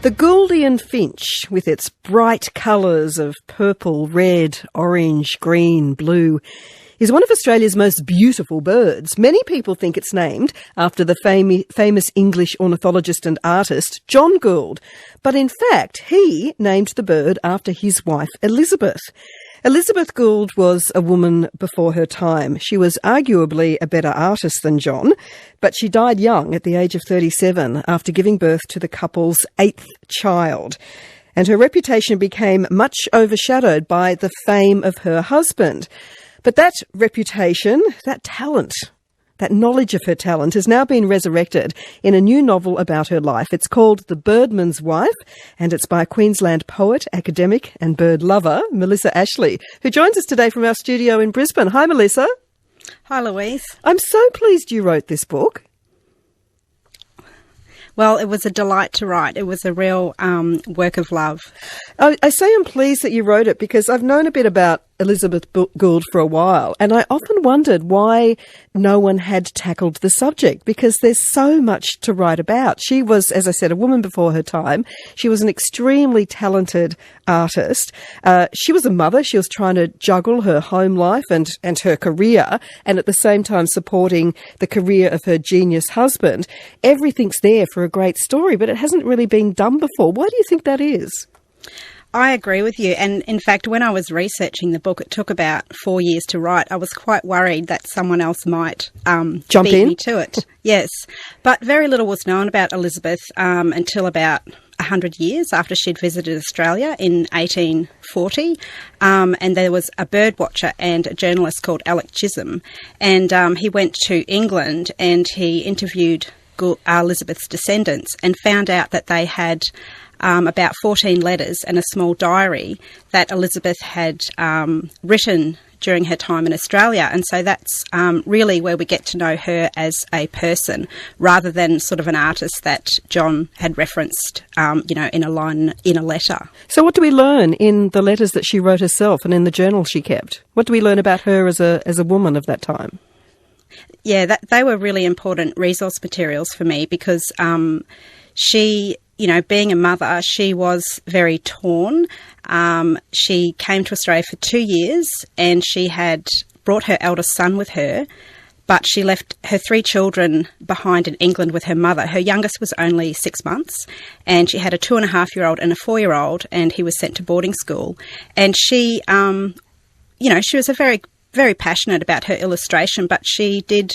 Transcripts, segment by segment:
The Gouldian finch, with its bright colours of purple, red, orange, green, blue, is one of Australia's most beautiful birds. Many people think it's named after the famous English ornithologist and artist John Gould. But in fact, he named the bird after his wife Elizabeth. Elizabeth Gould was a woman before her time. She was arguably a better artist than John, but she died young at the age of 37 after giving birth to the couple's 8th child. And her reputation became much overshadowed by the fame of her husband. But that reputation, that talent, that knowledge of her talent has now been resurrected in a new novel about her life. It's called The Birdman's Wife, and it's by Queensland poet, academic and bird lover, Melissa Ashley, who joins us today from our studio in Brisbane. Hi, Melissa. Hi, Louise. I'm so pleased you wrote this book. Well, it was a delight to write. It was a real work of love. I say I'm pleased that you wrote it because I've known a bit about Elizabeth Gould for a while, and I often wondered why no one had tackled the subject, because there's so much to write about. She was, as I said, a woman before her time. She was an extremely talented artist. She was a mother. She was trying to juggle her home life and her career, and at the same time supporting the career of her genius husband. Everything's there for a great story, but it hasn't really been done before. Why do you think that is? I agree with you. And in fact, when I was researching the book, it took about 4 years to write. I was quite worried that someone else might jump in me to it. Yes. But very little was known about Elizabeth until about 100 years after she'd visited Australia in 1840. And there was a bird watcher and a journalist called Alec Chisholm. And he went to England and he interviewed Elizabeth's descendants and found out that they had about 14 letters and a small diary that Elizabeth had written during her time in Australia. And so that's really where we get to know her as a person, rather than sort of an artist that John had referenced, in a line in a letter. So what do we learn in the letters that she wrote herself and in the journal she kept? What do we learn about her as a woman of that time? Yeah, they were really important resource materials for me because she, being a mother, she was very torn. She came to Australia for 2 years and she had brought her eldest son with her, but she left her 3 children behind in England with her mother. Her youngest was only 6 months and she had a 2.5-year-old and a 4-year-old, and he was sent to boarding school. And she, she was very passionate about her illustration, but she did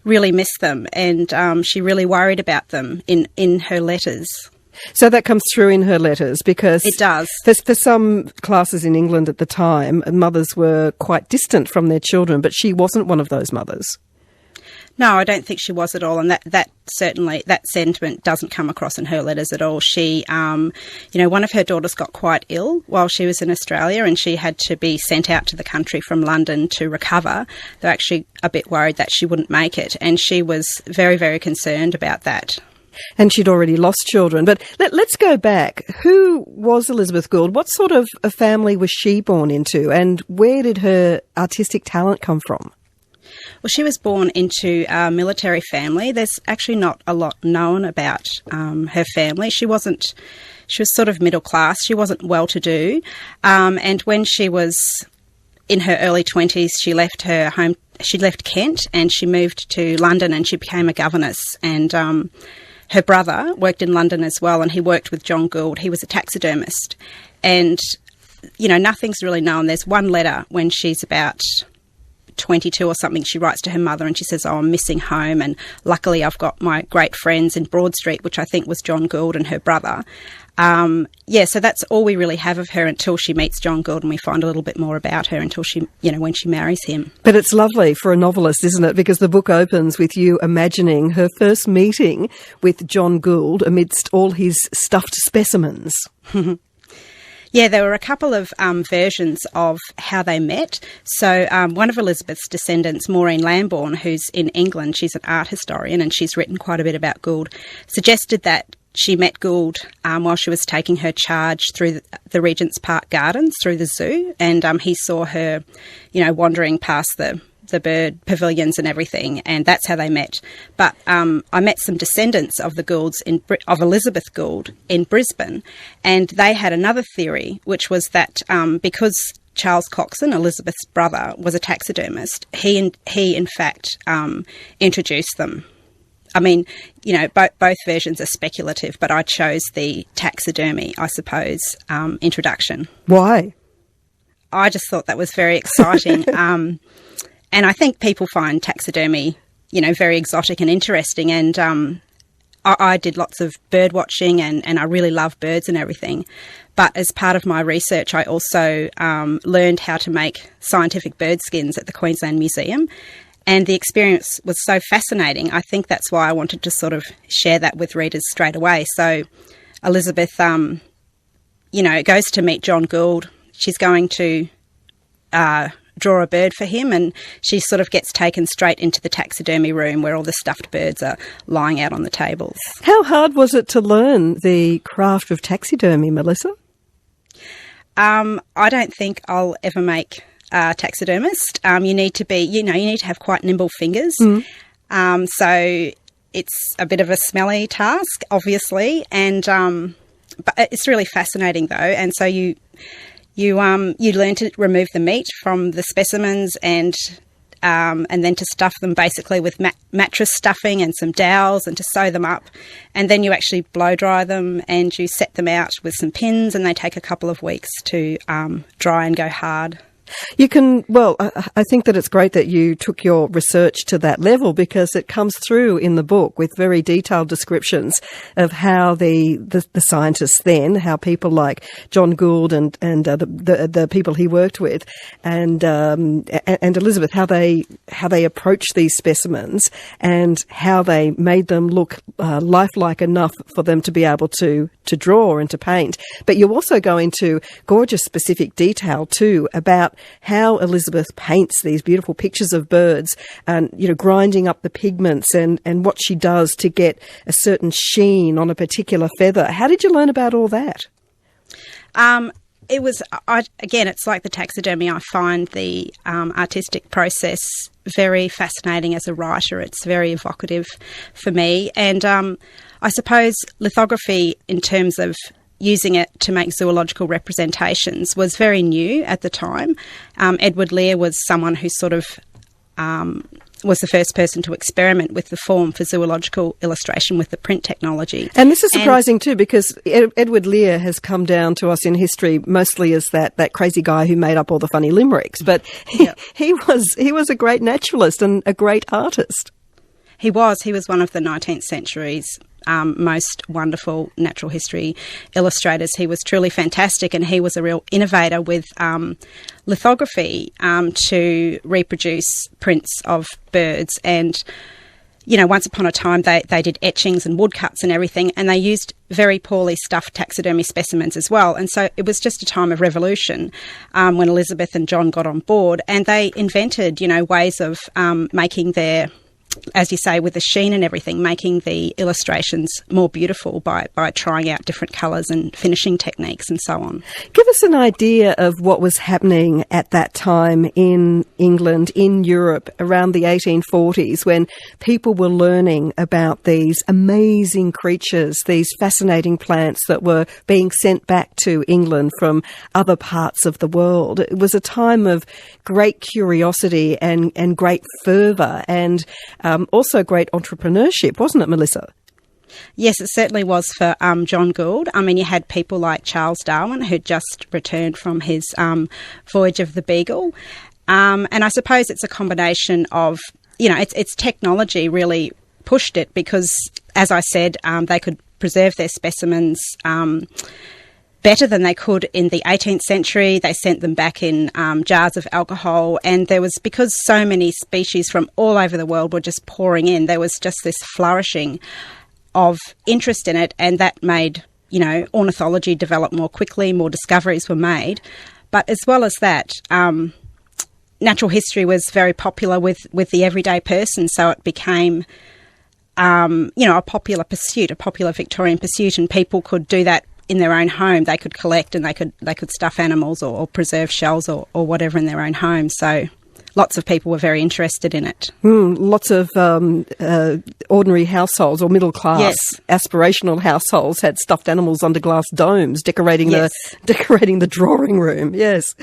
really miss them, and she really worried about them in her letters. So that comes through in her letters, because it does. For some classes in England at the time, mothers were quite distant from their children, but she wasn't one of those mothers. No, I don't think she was at all, and that certainly, that sentiment doesn't come across in her letters at all. She, one of her daughters got quite ill while she was in Australia, and she had to be sent out to the country from London to recover. They were actually a bit worried that she wouldn't make it, and she was very, very concerned about that. And she'd already lost children. But let's go back. Who was Elizabeth Gould? What sort of a family was she born into, and where did her artistic talent come from? Well, she was born into a military family. There's actually not a lot known about her family. She was sort of middle class. She wasn't well-to-do. And when she was in her early 20s, she left her home. She left Kent and she moved to London, and she became a governess. And her brother worked in London as well, and he worked with John Gould. He was a taxidermist. And, nothing's really known. There's one letter when she's about 22 or something, she writes to her mother and she says, I'm missing home, and luckily I've got my great friends in Broad Street, which I think was John Gould and her brother. So that's all we really have of her until she meets John Gould, and we find a little bit more about her until she, when she marries him. But it's lovely for a novelist, isn't it? Because the book opens with you imagining her first meeting with John Gould amidst all his stuffed specimens. Yeah, there were a couple of versions of how they met. So one of Elizabeth's descendants, Maureen Lambourne, who's in England, she's an art historian and she's written quite a bit about Gould, suggested that she met Gould while she was taking her charge through the Regent's Park Gardens, through the zoo, and he saw her, wandering past the the bird pavilions and everything, and that's how they met. But I met some descendants of the Goulds, of Elizabeth Gould, in Brisbane, and they had another theory, which was that because Charles Coxon, Elizabeth's brother, was a taxidermist, he in fact introduced them. I mean, both versions are speculative, but I chose the taxidermy, I suppose, introduction. Why? I just thought that was very exciting. And I think people find taxidermy, very exotic and interesting. And I did lots of bird watching and I really love birds and everything. But as part of my research, I also learned how to make scientific bird skins at the Queensland Museum. And the experience was so fascinating. I think that's why I wanted to sort of share that with readers straight away. So Elizabeth, goes to meet John Gould. She's going to draw a bird for him, and she sort of gets taken straight into the taxidermy room where all the stuffed birds are lying out on the tables. How hard was it to learn the craft of taxidermy, Melissa? I don't think I'll ever make taxidermist. You need to be, you need to have quite nimble fingers. So it's a bit of a smelly task, obviously, and but it's really fascinating though. And so you learn to remove the meat from the specimens and then to stuff them basically with mattress stuffing and some dowels and to sew them up. And then you actually blow dry them and you set them out with some pins, and they take a couple of weeks to dry and go hard. You can, I think that it's great that you took your research to that level, because it comes through in the book with very detailed descriptions of how the scientists then, how people like John Gould and the people he worked with and Elizabeth, how they approached these specimens and how they made them look lifelike enough for them to be able to draw and to paint. But you also go into gorgeous specific detail too about how Elizabeth paints these beautiful pictures of birds and, grinding up the pigments and what she does to get a certain sheen on a particular feather. How did you learn about all that? It's like the taxidermy. I find the artistic process very fascinating as a writer. It's very evocative for me. And I suppose lithography, in terms of using it to make zoological representations, was very new at the time. Edward Lear was someone who sort of was the first person to experiment with the form for zoological illustration with the print technology. And this is surprising too, because Edward Lear has come down to us in history mostly as that crazy guy who made up all the funny limericks, but he was a great naturalist and a great artist. He was one of the 19th century's most wonderful natural history illustrators. He was truly fantastic, and he was a real innovator with lithography to reproduce prints of birds. And, once upon a time they did etchings and woodcuts and everything, and they used very poorly stuffed taxidermy specimens as well. And so it was just a time of revolution when Elizabeth and John got on board, and they invented, ways of making their, as you say, with the sheen and everything, making the illustrations more beautiful by trying out different colours and finishing techniques and so on. Give us an idea of what was happening at that time in England, in Europe, around the 1840s, when people were learning about these amazing creatures, these fascinating plants that were being sent back to England from other parts of the world. It was a time of great curiosity and great fervour and also great entrepreneurship, wasn't it, Melissa? Yes, it certainly was for John Gould. I mean, you had people like Charles Darwin, who'd just returned from his voyage of the Beagle. And I suppose it's a combination of, it's technology really pushed it, because, as I said, they could preserve their specimens better than they could in the 18th century. They sent them back in jars of alcohol, and there was, because so many species from all over the world were just pouring in, there was just this flourishing of interest in it, and that made, ornithology develop more quickly, more discoveries were made. But as well as that, natural history was very popular with the everyday person, so it became a popular pursuit, a popular Victorian pursuit, and people could do that in their own home. They could collect and they could stuff animals or preserve shells or whatever in their own home. So lots of people were very interested in it. Lots of ordinary households or middle class aspirational households had stuffed animals under glass domes decorating the drawing room. Yes.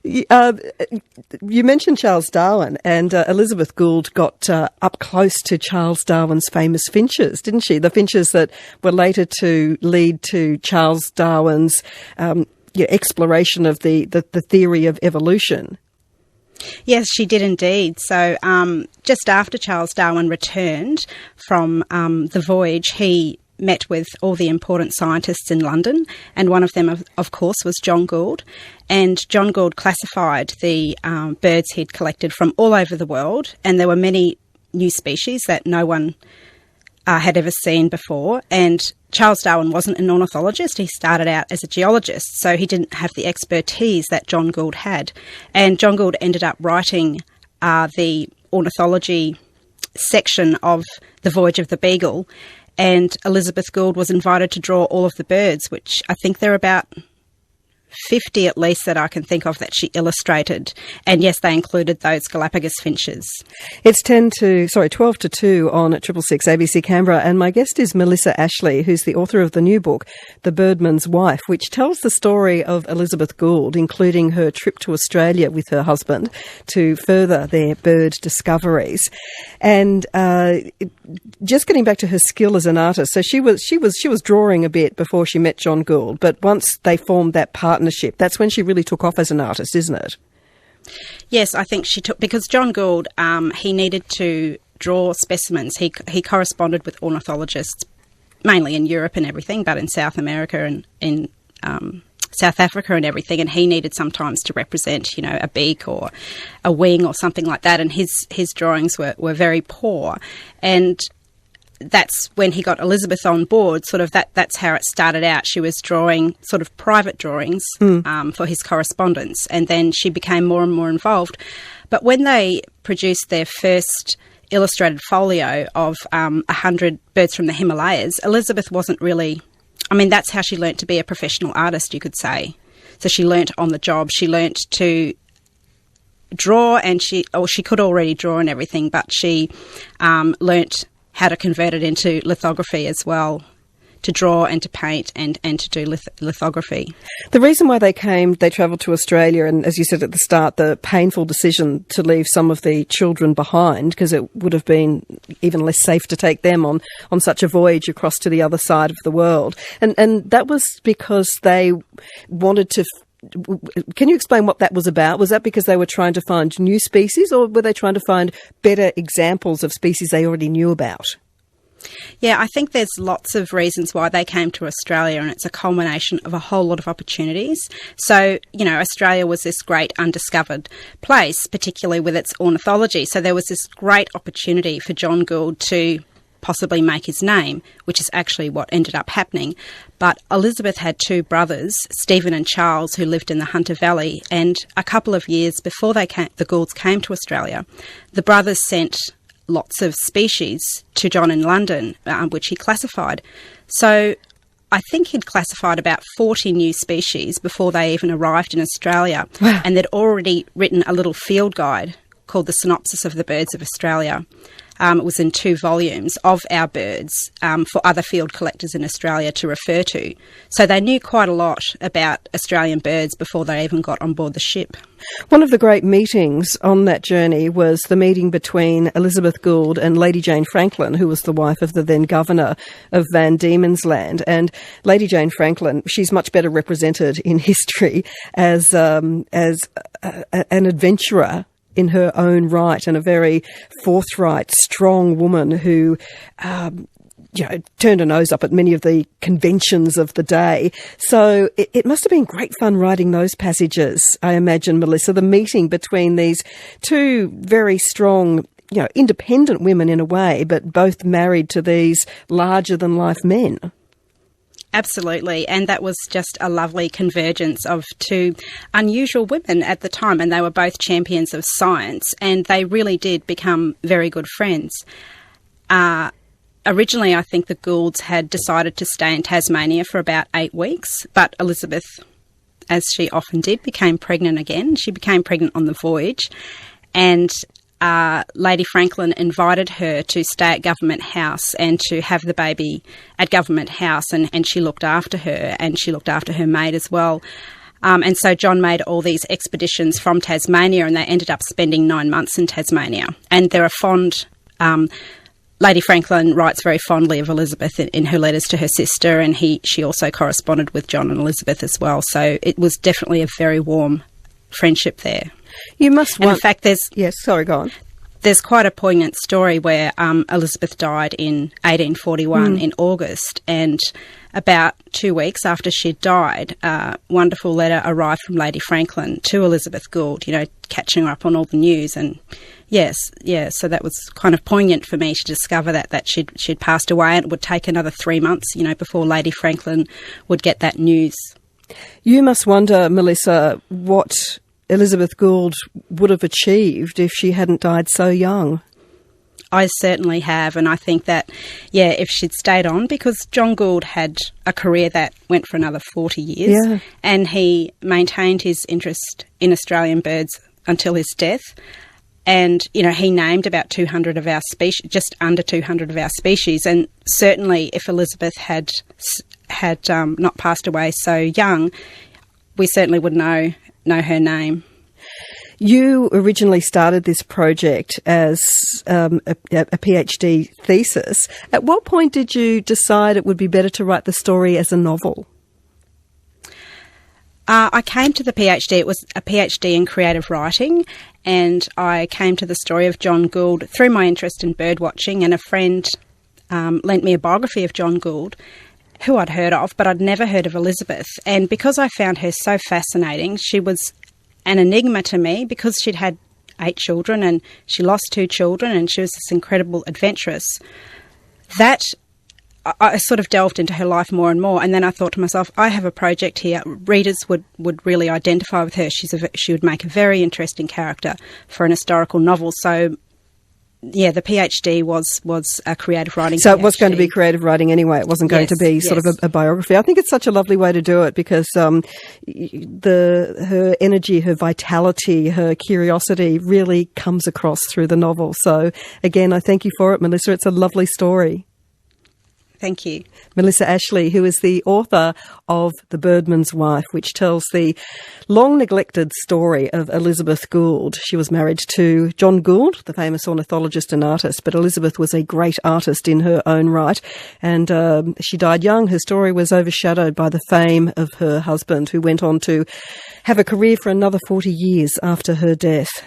You mentioned Charles Darwin, and Elizabeth Gould got up close to Charles Darwin's famous finches, didn't she? The finches that were later to lead to Charles Darwin's exploration of the theory of evolution. Yes, she did indeed. So just after Charles Darwin returned from the voyage, he met with all the important scientists in London, and one of them, of course, was John Gould. And John Gould classified the birds he'd collected from all over the world, and there were many new species that no one had ever seen before. And Charles Darwin wasn't an ornithologist. He started out as a geologist, so he didn't have the expertise that John Gould had. And John Gould ended up writing the ornithology section of The Voyage of the Beagle, and Elizabeth Gould was invited to draw all of the birds, which I think there are about 50 at least that I can think of that she illustrated. And yes, they included those Galapagos finches. It's 12 to 2 on 666 ABC Canberra, and my guest is Melissa Ashley, who's the author of the new book, The Birdman's Wife, which tells the story of Elizabeth Gould, including her trip to Australia with her husband to further their bird discoveries. And just getting back to her skill as an artist, so she was drawing a bit before she met John Gould, but once they formed that partnership, that's when she really took off as an artist, isn't it? Yes, I think she took, because John Gould, he needed to draw specimens. He corresponded with ornithologists, mainly in Europe and everything, but in South America and in South Africa and everything, and he needed sometimes to represent, a beak or a wing or something like that, and his drawings were very poor. And that's when he got Elizabeth on board, that's how it started out. She was drawing sort of private drawings for his correspondence, and then she became more and more involved. But when they produced their first illustrated folio of 100 birds from the Himalayas, Elizabeth wasn't really... that's how she learnt to be a professional artist, you could say. So she learnt on the job. She learnt to draw, and she could already draw and everything, but she learnt how to convert it into lithography as well, to draw and to paint and to do lithography. The reason why they travelled to Australia, and as you said at the start, the painful decision to leave some of the children behind, because it would have been even less safe to take them on such a voyage across to the other side of the world. And that was because they wanted to... Can you explain what that was about? Was that because they were trying to find new species, or were they trying to find better examples of species they already knew about? Yeah, I think there's lots of reasons why they came to Australia, and it's a culmination of a whole lot of opportunities. So, Australia was this great undiscovered place, particularly with its ornithology. So there was this great opportunity for John Gould to possibly make his name, which is actually what ended up happening. But Elizabeth had two brothers, Stephen and Charles, who lived in the Hunter Valley, and a couple of years before the Goulds came to Australia, the brothers sent lots of species to John in London, which he classified. So I think he'd classified about 40 new species before they even arrived in Australia. Wow. And they'd already written a little field guide called The Synopsis of the Birds of Australia. It was in 2 volumes of our birds for other field collectors in Australia to refer to. So they knew quite a lot about Australian birds before they even got on board the ship. One of the great meetings on that journey was the meeting between Elizabeth Gould and Lady Jane Franklin, who was the wife of the then governor of Van Diemen's Land. And Lady Jane Franklin, she's much better represented in history as an adventurer in her own right, and a very forthright, strong woman who turned her nose up at many of the conventions of the day. So it must have been great fun writing those passages, I imagine, Melissa, the meeting between these two very strong, independent women in a way, but both married to these larger-than-life men. Absolutely, and that was just a lovely convergence of two unusual women at the time, and they were both champions of science, and they really did become very good friends. Originally, I think the Goulds had decided to stay in Tasmania for about 8 weeks, but Elizabeth, as she often did, became pregnant again. She became pregnant on the voyage, and Lady Franklin invited her to stay at Government House and to have the baby at Government House, and she looked after her, and she looked after her maid as well. And so John made all these expeditions from Tasmania, and they ended up spending 9 months in Tasmania. And there are fond... Lady Franklin writes very fondly of Elizabeth in her letters to her sister, and she also corresponded with John and Elizabeth as well. So it was definitely a very warm friendship there. You must want... in fact, there's... Yes, sorry, go on. There's quite a poignant story where Elizabeth died in 1841 in August, and about 2 weeks after she'd died, a wonderful letter arrived from Lady Franklin to Elizabeth Gould, catching her up on all the news. And so that was kind of poignant for me to discover that she'd passed away, and it would take another 3 months, before Lady Franklin would get that news. You must wonder, Melissa, what Elizabeth Gould would have achieved if she hadn't died so young. I certainly have, and I think that, if she'd stayed on, because John Gould had a career that went for another 40 years, and he maintained his interest in Australian birds until his death. And, he named about 200 of our species, just under 200 of our species. And certainly if Elizabeth had not passed away so young, we certainly would know her name. You originally started this project as a PhD thesis. At what point did you decide it would be better to write the story as a novel? I came to the PhD, it was a PhD in creative writing, and I came to the story of John Gould through my interest in bird watching, and a friend lent me a biography of John Gould, who I'd heard of, but I'd never heard of Elizabeth. And because I found her so fascinating, she was an enigma to me, because she'd had 8 children and she lost 2 children, and she was this incredible adventuress. That I sort of delved into her life more and more, and then I thought to myself, I have a project here. Readers would really identify with her. She would make a very interesting character for an historical novel. So, the PhD was a creative writing. So PhD. It was going to be creative writing anyway. It wasn't going to be sort of a biography. I think it's such a lovely way to do it, because her energy, her vitality, her curiosity really comes across through the novel. So again, I thank you for it, Melissa. It's a lovely story. Thank you. Melissa Ashley, who is the author of The Birdman's Wife, which tells the long-neglected story of Elizabeth Gould. She was married to John Gould, the famous ornithologist and artist, but Elizabeth was a great artist in her own right, and she died young. Her story was overshadowed by the fame of her husband, who went on to have a career for another 40 years after her death.